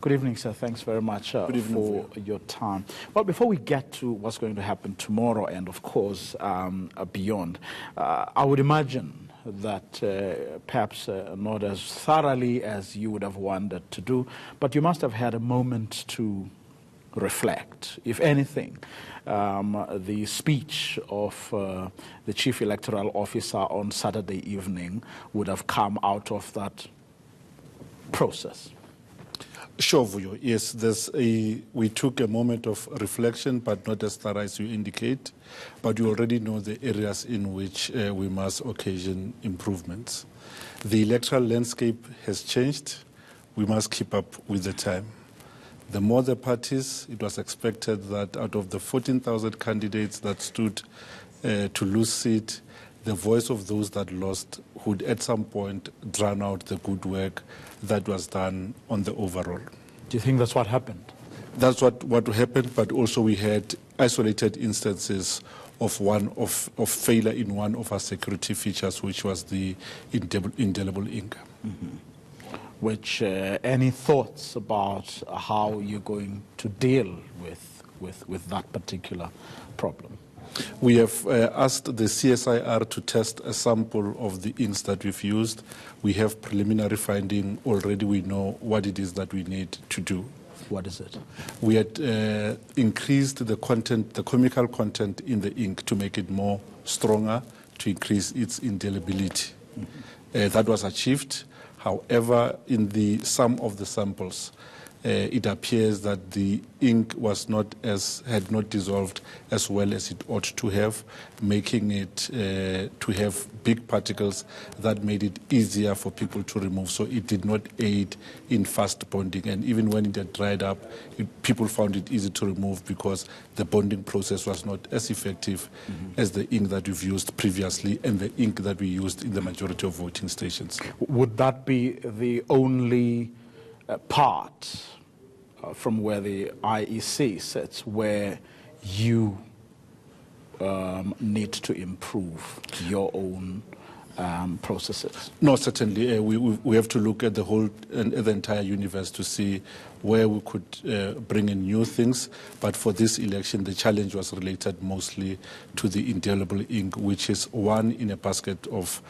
Good evening, sir. Thanks very much for your time. Well, before we get to what's going to happen tomorrow and, of course, beyond, I would imagine that perhaps not as thoroughly as you would have wanted to do, but you must have had a moment to reflect. If anything, the speech of the Chief Electoral Officer on Saturday evening would have come out of that process. Sure, Vuyo. Yes, we took a moment of reflection, but not as thorough as you indicate. But you already know the areas in which we must occasion improvements. The electoral landscape has changed. We must keep up with the time. The more the parties, it was expected that out of the 14,000 candidates that stood to lose seat, the voice of those that lost would at some point drown out the good work that was done on the overall. Do you think that's what happened? That's what happened, but also we had isolated instances of failure in one of our security features, which was the indelible ink. Mm-hmm. Any thoughts about how you're going to deal with that particular problem? We have asked the CSIR to test a sample of the inks that we've used. We have preliminary finding already. We know what it is that we need to do. What is it? We had increased the content, the chemical content in the ink to make it more stronger, to increase its indelibility. Mm-hmm. That was achieved. However, in some of the samples, it appears that the ink had not dissolved as well as it ought to have, making it to have big particles that made it easier for people to remove. So it did not aid in fast bonding. And even when it had dried up, people found it easy to remove because the bonding process was not as effective as the ink that we've used previously and the ink that we used in the majority of voting stations. Would that be the only part from where the IEC sits where you need to improve your own processes? No, certainly. We have to look at the entire universe to see where we could bring in new things. But for this election, the challenge was related mostly to the indelible ink, which is one in a basket of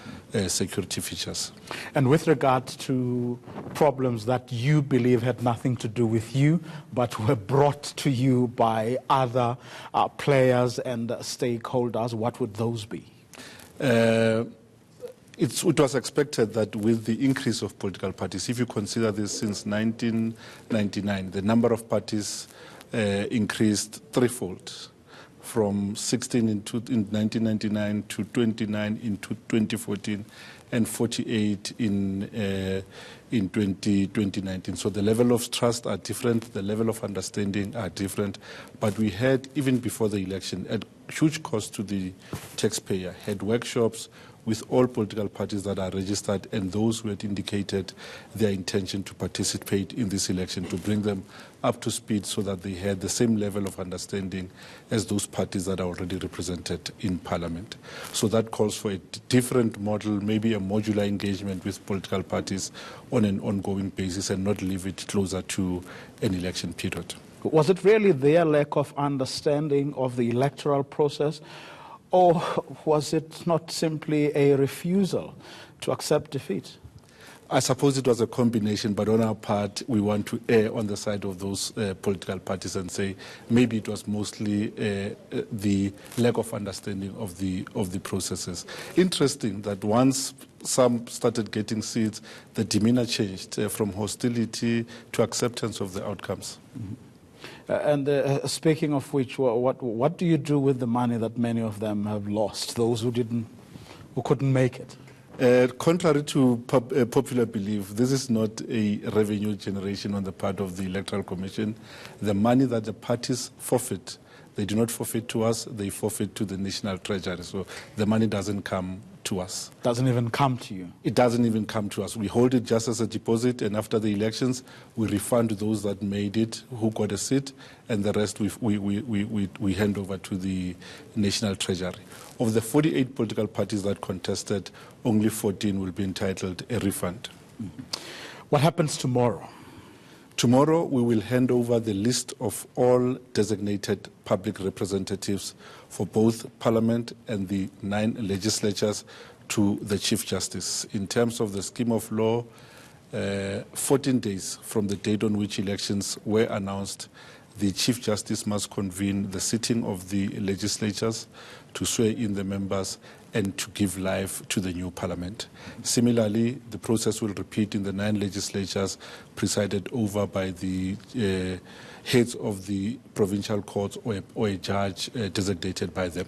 security features. And with regard to problems that you believe had nothing to do with you, but were brought to you by other players and stakeholders, what would those be? It was expected that with the increase of political parties, if you consider this since 1999, the number of parties increased threefold, from 16 in 1999 to 29 in 2014 and 48 in 2019. So the level of trust are different, the level of understanding are different. But we had, even before the election, at huge cost to the taxpayer, had workshops with all political parties that are registered and those who had indicated their intention to participate in this election, to bring them up to speed so that they had the same level of understanding as those parties that are already represented in Parliament. So that calls for a different model, maybe a modular engagement with political parties on an ongoing basis and not leave it closer to an election period. Was it really their lack of understanding of the electoral process, or was it not simply a refusal to accept defeat? I suppose it was a combination, but on our part, we want to err on the side of those political parties and say maybe it was mostly the lack of understanding of the processes. Interesting that once some started getting seats, the demeanor changed from hostility to acceptance of the outcomes. Mm-hmm. And speaking of which, what do you do with the money that many of them have lost, those who couldn't make it? Contrary to popular belief, this is not a revenue generation on the part of the Electoral Commission. The money that the parties forfeit, they do not forfeit to us, they forfeit to the National Treasury. So the money doesn't come to us. Doesn't even come to you? It doesn't even come to us. We hold it just as a deposit, and after the elections, we refund those that made it, who got a seat, and the rest we hand over to the National Treasury. Of the 48 political parties that contested, only 14 will be entitled a refund. Mm-hmm. What happens tomorrow? Tomorrow, we will hand over the list of all designated public representatives for both Parliament and the 9 legislatures to the Chief Justice. In terms of the scheme of law, 14 days from the date on which elections were announced, the Chief Justice must convene the sitting of the legislatures to swear in the members and to give life to the new parliament. Similarly, the process will repeat in the 9 legislatures presided over by the heads of the provincial courts or a judge designated by them.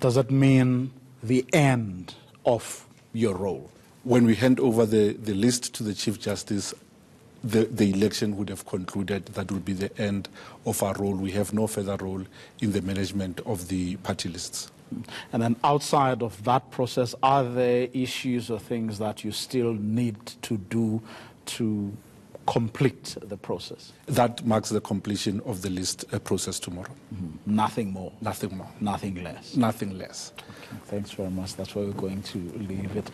Does that mean the end of your role? When we hand over the list to the Chief Justice, the election would have concluded. That would be the end of our role. We have no further role in the management of the party lists. And then outside of that process, are there issues or things that you still need to do to complete the process? That marks the completion of the list process tomorrow. Mm-hmm. Nothing more? Nothing more. Nothing less? Nothing less. Okay, thanks very much. That's where we're going to leave it.